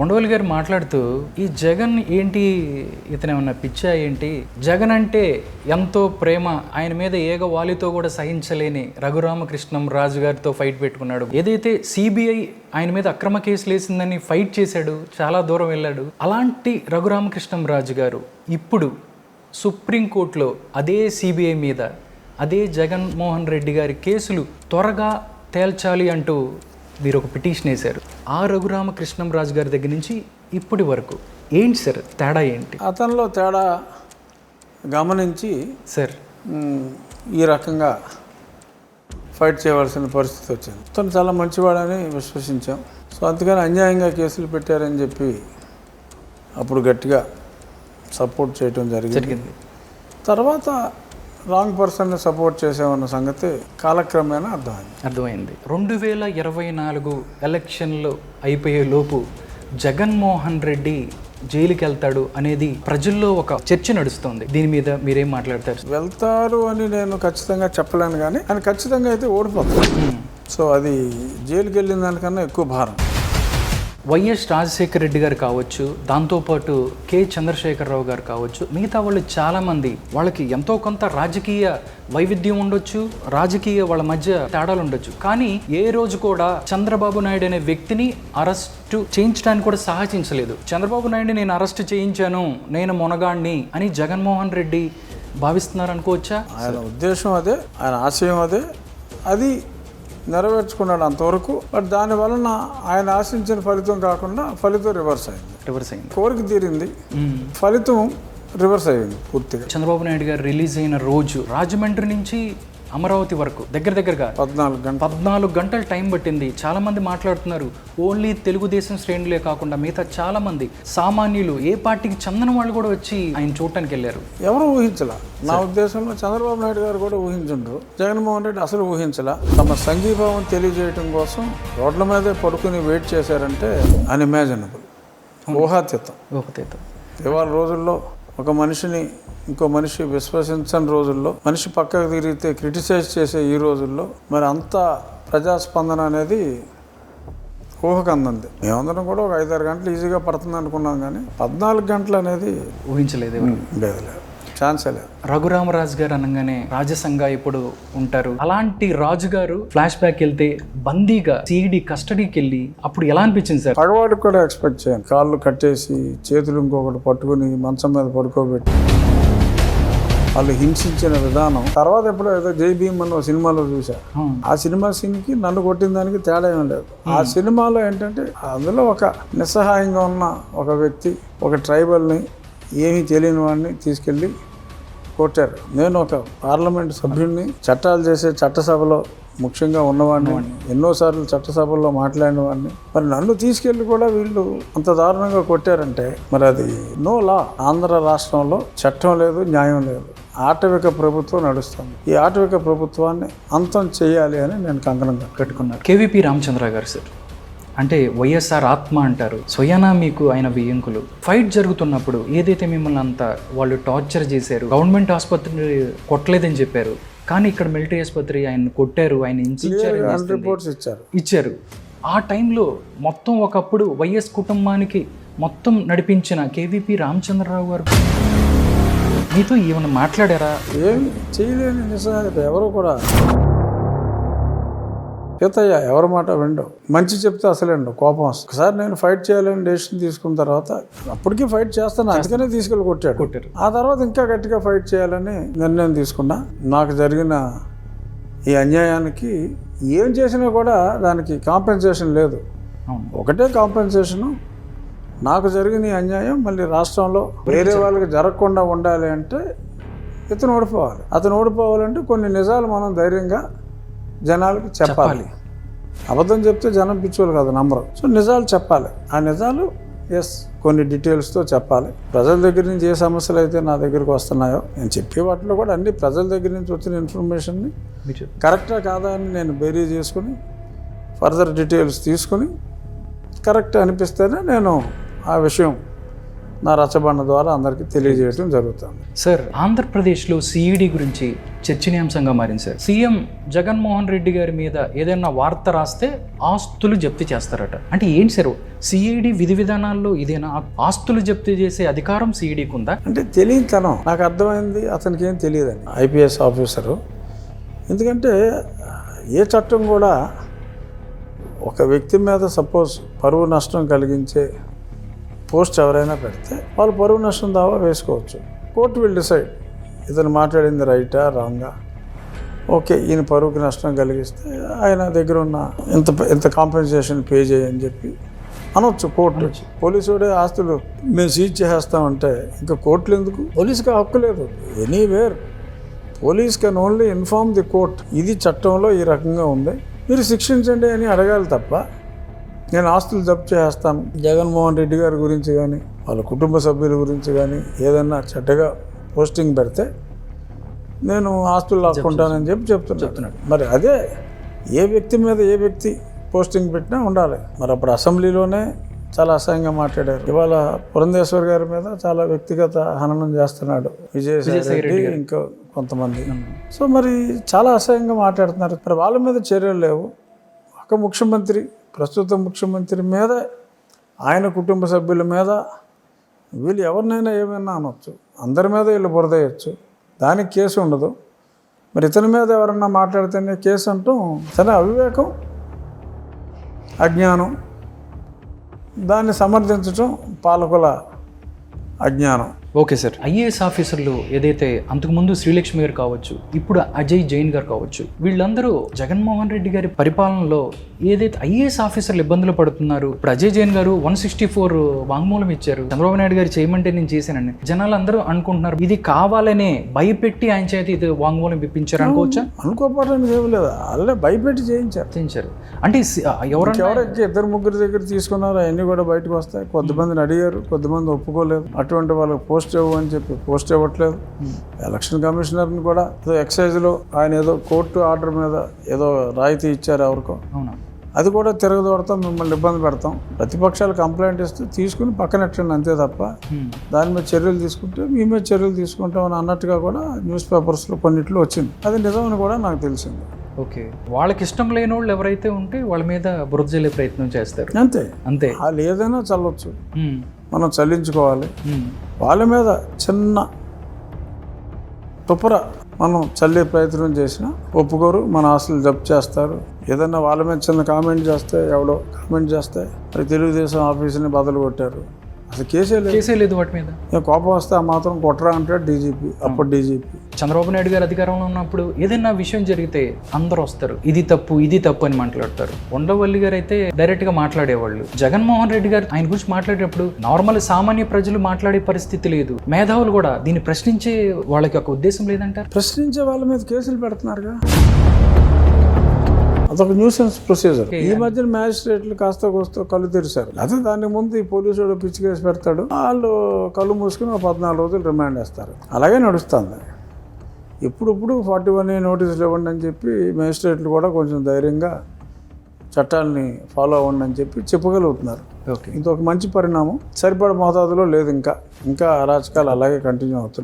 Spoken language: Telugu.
ఉండవల్లి గారు మాట్లాడుతూ ఈ జగన్ ఏంటి, ఇతనేమన్నా పిచ్చా ఏంటి, జగన్ అంటే ఎంతో ప్రేమ, ఆయన మీద ఏగ వాలితో కూడా సహించలేని రఘురామకృష్ణం రాజు గారితో ఫైట్ పెట్టుకున్నాడు. ఏదైతే సిబిఐ ఆయన మీద అక్రమ కేసులు వేసిందని ఫైట్ చేశాడు, చాలా దూరం వెళ్ళాడు. అలాంటి రఘురామకృష్ణం రాజు గారు ఇప్పుడు సుప్రీంకోర్టులో అదే సిబిఐ మీద అదే జగన్మోహన్ రెడ్డి గారి కేసులు త్వరగా తేల్చాలి అంటూ మీరు ఒక పిటిషన్ వేశారు. ఆ రఘురామకృష్ణం రాజు గారి దగ్గర నుంచి ఇప్పటి వరకు ఏంటి సార్ తేడా ఏంటి? అతనిలో తేడా గమనించి సార్ ఈ రకంగా ఫైట్ చేయవలసిన పరిస్థితి వచ్చింది. అతను చాలా మంచివాడని విశ్వసించాం. సో అందుకని అన్యాయంగా కేసులు పెట్టారని చెప్పి అప్పుడు గట్టిగా సపోర్ట్ చేయటం జరిగింది. తర్వాత రాంగ్ పర్సన్ని సపోర్ట్ చేసామన్న సంగతి కాలక్రమేణా అర్థమైంది. 2024 ఎలక్షన్లు అయిపోయే లోపు జగన్మోహన్ రెడ్డి జైలుకి వెళ్తాడు అనేది ప్రజల్లో ఒక చర్చ నడుస్తుంది. దీని మీద మీరేం మాట్లాడతారు? వెళ్తారు అని నేను ఖచ్చితంగా చెప్పలేను, కానీ ఆయన ఖచ్చితంగా అయితే ఓడిపోతాడు. సో అది జైలుకి వెళ్ళిన దానికన్నా ఎక్కువ భారం. వైఎస్ రాజశేఖర రెడ్డి గారు కావచ్చు, దాంతోపాటు కె చంద్రశేఖరరావు గారు కావచ్చు, మిగతా వాళ్ళు చాలామంది వాళ్ళకి ఎంతో కొంత రాజకీయ వైవిధ్యం ఉండొచ్చు, రాజకీయ వాళ్ళ మధ్య తేడాలు ఉండొచ్చు, కానీ ఏ రోజు కూడా చంద్రబాబు నాయుడు అనే వ్యక్తిని అరెస్టు చేయించడానికి కూడా సాహసించలేదు. చంద్రబాబు నాయుడిని నేను అరెస్ట్ చేయించాను, నేను మొనగాడిని అని జగన్మోహన్ రెడ్డి భావిస్తున్నారు అనుకోవచ్చా? ఆయన ఉద్దేశం అదే, ఆయన ఆశయం అదే, అది నెరవేర్చుకున్నాడు అంతవరకు. బట్ దాని వలన ఆయన ఆశించిన ఫలితం కాకుండా ఫలితం రివర్స్ అయింది. కోరిక తీరింది, ఫలితం రివర్స్ అయ్యింది పూర్తిగా. చంద్రబాబు నాయుడు గారు రిలీజ్ అయిన రోజు రాజమండ్రి నుంచి అమరావతి వరకు దగ్గరగా 14 గంటలు టైం పట్టింది. చాలా మంది మాట్లాడుతున్నారు, ఓన్లీ తెలుగుదేశం శ్రేణులే కాకుండా మిగతా చాలా మంది సామాన్యులు, ఏ పార్టీకి చెందిన వాళ్ళు కూడా వచ్చి ఆయన చూడటానికి వెళ్ళారు. ఎవరు ఊహించలా. నా ఉద్దేశంలో చంద్రబాబు నాయుడు గారు కూడా ఊహించుండ్రు, జగన్మోహన్ రెడ్డి అసలు ఊహించలా. తమ సంఘీభావం తెలియజేయటం కోసం రోడ్ల మీదే పడుకుని వెయిట్ చేశారంటే అన్ఇమాజినబుల్, ఊహాతీతం. ఇవాళ రోజుల్లో ఒక మనిషిని ఇంకో మనిషి విశ్వసించని రోజుల్లో, మనిషి పక్కకు తిరిగితే క్రిటిసైజ్ చేసే ఈ రోజుల్లో మరి అంత ప్రజాస్పందన అనేది ఊహకు అందంది. మేమందరం కూడా ఒక 5-6 గంటలు ఈజీగా పడుతుంది అనుకున్నాం, కానీ 14 గంటలు అనేది ఊహించలేదు. లేదు, ఛాన్సే లేదు. రఘురామరాజు గారు అనగానే రాజసంగా ఇప్పుడు ఉంటారు. అలాంటి రాజు గారు ఫ్లాష్ బ్యాక్ వెళ్తే బందీగా సిఐడి కస్టడీకి వెళ్ళి అప్పుడు ఎలా అనిపించింది సార్? పగవాడికి కూడా ఎక్స్పెక్ట్ చేయండి. కాళ్ళు కట్టేసి చేతులు ఇంకొకటి పట్టుకుని మంచం మీద పడుకోబెట్టి వాళ్ళు హింసించిన విధానం. తర్వాత ఎప్పుడో ఏదో జై భీమ్ అన్న సినిమాలో చూసా. ఆ సినిమా సీన్కి నన్ను కొట్టిన దానికి తేడా ఏం లేదు. ఆ సినిమాలో ఏంటంటే అందులో ఒక నిస్సహాయంగా ఉన్న ఒక వ్యక్తి, ఒక ట్రైబల్ని, ఏమీ తెలియని వాడిని తీసుకెళ్ళి కొట్టారు. నేను ఒక పార్లమెంట్ సభ్యుడిని, చట్టాలు చేసే చట్టసభలో ముఖ్యంగా ఉన్నవాడిని, ఎన్నోసార్లు చట్టసభల్లో మాట్లాడిన వాడిని, మరి నన్ను తీసుకెళ్ళి కూడా వీళ్ళు అంత దారుణంగా కొట్టారంటే మరి అది నో లా. ఆంధ్ర రాష్ట్రంలో చట్టం లేదు, న్యాయం లేదు, ఆటవిక ప్రభుత్వం నడుస్తుంది. ఈ ఆటవిక ప్రభుత్వాన్ని అంతం చేయాలి అని నేను కంకణంగా కట్టుకున్నాను. కేవీపీ రామచంద్ర గారు సార్, అంటే వైఎస్ఆర్ ఆత్మ అంటారు. స్వయానా మీకు ఆయన బియ్యంకులు. ఫైట్ జరుగుతున్నప్పుడు ఏదైతే మిమ్మల్ని అంత వాళ్ళు టార్చర్ చేశారు, గవర్నమెంట్ ఆసుపత్రి కొట్టలేదని చెప్పారు, కానీ ఇక్కడ మిలిటరీ ఆసుపత్రి ఆయన కొట్టారు, ఆయన ఇచ్చారు. ఆ టైంలో మొత్తం ఒకప్పుడు వైఎస్ కుటుంబానికి మొత్తం నడిపించిన కేవీపీ రామచంద్రరావు గారు మీతో ఏమైనా మాట్లాడారా? ఏం చేయలేని నిజంగా ఎవరు కూడా. సీతయ్య ఎవరి మాట విండవు, మంచి చెప్తే అసలేండు, కోపం వస్తుంది. ఒకసారి నేను ఫైట్ చేయాలని డెసిషన్ తీసుకున్న తర్వాత అప్పటికీ ఫైట్ చేస్తాను, అందుకనే తీసుకెళ్ళి కొట్టారు. ఆ తర్వాత ఇంకా గట్టిగా ఫైట్ చేయాలని నిర్ణయం తీసుకున్నా. నాకు జరిగిన ఈ అన్యాయానికి ఏం చేసినా కూడా దానికి కాంపెన్సేషన్ లేదు. ఒకటే కాంపెన్సేషను, నాకు జరిగిన ఈ అన్యాయం మళ్ళీ రాష్ట్రంలో వేరే వాళ్ళకి జరగకుండా ఉండాలి అంటే ఇతను ఓడిపోవాలి. అతను ఓడిపోవాలంటే కొన్ని నిజాలు మనం ధైర్యంగా జనాలకు చెప్పాలి. అబద్ధం చెప్తే జనం పిచ్చోళ్ళు కాదు, నమ్మరు. సో నిజాలు చెప్పాలి. ఆ నిజాలు కొన్ని డీటెయిల్స్తో చెప్పాలి. ప్రజల దగ్గర నుంచి ఏ సమస్యలు అయితే నా దగ్గరికి వస్తున్నాయో నేను చెప్పే వాటిలో కూడా అన్ని ప్రజల దగ్గర నుంచి వచ్చిన ఇన్ఫర్మేషన్ని కరెక్టా కాదా అని నేను బేరీ చేసుకుని ఫర్దర్ డీటెయిల్స్ తీసుకుని కరెక్ట్ అనిపిస్తేనే నేను ఆ విషయం నా రచబండ ద్వారా అందరికీ తెలియజేయడం జరుగుతుంది. సార్, ఆంధ్రప్రదేశ్లో సిఈడి గురించి చర్చనీయాంశంగా మారింది సార్. సీఎం జగన్మోహన్ రెడ్డి గారి మీద ఏదైనా వార్త రాస్తే ఆస్తులు జప్తు చేస్తారట. అంటే ఏంటి సార్, సిఈడి విధి విధానాల్లో ఇదేనా? ఆస్తులు జప్తు చేసే అధికారం సిఈడికి ఉందా? అంటే తెలియతనం నాకు అర్థమైంది, అతనికి ఏం తెలియదని. IPS officer. ఎందుకంటే ఏ చట్టం కూడా ఒక వ్యక్తి మీద సపోజ్ పరువు నష్టం కలిగించే పోస్ట్ ఎవరైనా పెడితే వాళ్ళు పరువు నష్టం దావా వేసుకోవచ్చు. కోర్టు విల్ డిసైడ్ ఇతను మాట్లాడింది రైటా రాంగా. ఓకే, ఈయన పరువుకి నష్టం కలిగిస్తే ఆయన దగ్గర ఉన్న ఇంత కాంపెన్సేషన్ పే చేయని చెప్పి అనొచ్చు కోర్టు. పోలీసుడే ఆస్తులు మేము సీజ్ చేసేస్తామంటే ఇంకా కోర్టులు ఎందుకు? పోలీసుకి హక్కు లేదు. Anywhere police can only inform the court, ఇది చట్టంలో ఈ రకంగా ఉంది, మీరు శిక్షించండి అని అడగాలి తప్ప నేను ఆస్తులు జప్తు చేస్తాను జగన్మోహన్ రెడ్డి గారి గురించి కానీ వాళ్ళ కుటుంబ సభ్యుల గురించి కానీ ఏదన్నా చెడ్డగా పోస్టింగ్ పెడితే నేను ఆస్తులు లాక్కుంటానని చెప్పి చెప్తున్నాడు. మరి అదే ఏ వ్యక్తి మీద ఏ వ్యక్తి పోస్టింగ్ పెట్టినా ఉండాలి. మరి అప్పుడు అసెంబ్లీలోనే చాలా అసహ్యంగా మాట్లాడారు. ఇవాళ పురంధేశ్వర్ గారి మీద చాలా వ్యక్తిగత హననం చేస్తున్నాడు విజయసాయి రెడ్డి, ఇంకా కొంతమంది. సో మరి చాలా అసహ్యంగా మాట్లాడుతున్నారు. మరి వాళ్ళ మీద చర్యలు లేవు. ఒక ముఖ్యమంత్రి, ప్రస్తుత ముఖ్యమంత్రి మీద, ఆయన కుటుంబ సభ్యుల మీద, వీళ్ళు ఎవరినైనా ఏమైనా అనొచ్చు, అందరి మీద వీళ్ళు బురదేయచ్చు, దానికి కేసు ఉండదు. మరి ఇతని మీద ఎవరన్నా మాట్లాడితేనే కేసు అంటాం. సరే, అవివేకం, అజ్ఞానం, దాన్ని సమర్థించడం పాలకుల అజ్ఞానం. ఓకే సార్, ఐఏఎస్ ఆఫీసర్లు ఏదైతే అంతకుముందు శ్రీలక్ష్మి గారు కావచ్చు, ఇప్పుడు అజయ్ జైన్ గారు కావచ్చు, వీళ్ళందరూ జగన్మోహన్ రెడ్డి గారి పరిపాలనలో ఏదైతే ఐఏఎస్ ఆఫీసర్లు ఇబ్బందులు పడుతున్నారు. ఇప్పుడు అజయ్ జైన్ గారు 164 వాంగ్మూలం ఇచ్చారు. చంద్రబాబు నాయుడు గారు చేయమంటే నేను చేశానండి. జనాలు అందరూ అనుకుంటున్నారు ఇది కావాలనే భయపెట్టి ఆయన చేతి ఇది వాంగ్మూలం ఇప్పించారు అనుకోవచ్చా? అనుకోకపోవడానికి ఏమి లేదు, అల్లే భయపెట్టి చేయించారు. అంటే ఎవరెక్కి 2-3 దగ్గర తీసుకున్నారు, అవన్నీ కూడా బయటకు వస్తాయి. కొంతమందిని అడిగారు, కొంతమంది ఒప్పుకోలేదు. అటువంటి వాళ్ళకి పోస్ట్ ఇవ్వు అని చెప్పి పోస్ట్ ఇవ్వట్లేదు. ఎలక్షన్ కమిషనర్ని కూడా ఏదో ఎక్సైజ్లో ఆయన ఏదో కోర్టు ఆర్డర్ మీద ఏదో రాయితీ ఇచ్చారు ఎవరికో, అది కూడా తిరగదోడతాం, మిమ్మల్ని ఇబ్బంది పెడతాం. ప్రతిపక్షాలు కంప్లైంట్ ఇస్తే తీసుకుని పక్కనెట్టండి అంతే తప్ప దాని మీద చర్యలు తీసుకుంటే మీ మీద చర్యలు తీసుకుంటామని అన్నట్టుగా కూడా న్యూస్ పేపర్స్లో కొన్నిట్లో వచ్చింది. అది నిజమని కూడా నాకు తెలిసింది. ఓకే, వాళ్ళకి ఇష్టం లేని వాళ్ళు ఎవరైతే ఉంటే వాళ్ళ మీద బురద జల్లే ప్రయత్నం చేస్తారు. అంతే వాళ్ళు ఏదైనా చల్లవచ్చు, మనం చల్లించుకోవాలి. వాళ్ళ మీద చిన్న తుప్పర మనం చల్లే ప్రయత్నం చేసినా ఒప్పుకోరు, మన ఆస్తులు జప్తు చేస్తారు. ఏదన్నా వాళ్ళ మీద చిన్న కామెంట్ చేస్తే, ఎవడో కామెంట్ చేస్తే మరి తెలుగుదేశం ఆఫీసుని బదులు కొట్టారు, అసలు కేసే లేదు వాటి మీద. కోపం వస్తే ఆ మాత్రం కొట్టరా అంటాడు డీజీపీ, అప్పుడు డీజీపీ. చంద్రబాబు నాయుడు గారు అధికారంలో ఉన్నప్పుడు ఏదైనా విషయం జరిగితే అందరూ వస్తారు, ఇది తప్పు అని మాట్లాడతారు. ఉండవల్లి గారు అయితే డైరెక్ట్ గా మాట్లాడేవాళ్ళు. జగన్మోహన్ రెడ్డి గారు ఆయన గురించి మాట్లాడేటప్పుడు నార్మల్ సామాన్య ప్రజలు మాట్లాడే పరిస్థితి లేదు. మేధావులు కూడా దీన్ని ప్రశ్నించే వాళ్ళకి ఒక ఉద్దేశం లేదంటారు. ప్రశ్నించే వాళ్ళ మీద కేసులు పెడుతున్నారుగా, అదొక న్యూసెన్స్ ప్రొసీజర్. ఈ మధ్యన మ్యాజిస్ట్రేట్లు కాస్త కోస్తో కళ్ళు తెరిచారు. అదే దానికి ముందు ఈ పోలీసుడు పిచ్చి కేసు పెడతాడు, వాళ్ళు కళ్ళు మూసుకుని 14 రోజులు రిమాండ్ వేస్తారు. అలాగే నడుస్తుంది. ఇప్పుడు 41A నోటీసులు ఇవ్వండి అని చెప్పి మ్యాజిస్ట్రేట్లు కూడా కొంచెం ధైర్యంగా చట్టాలని ఫాలో అవ్వండి అని చెప్పి చెప్పగలుగుతున్నారు. ఇది ఒక మంచి పరిణామం. సరిపడ మోతాదులో లేదు, ఇంకా అరాచకాలు అలాగే కంటిన్యూ అవుతున్నాయి.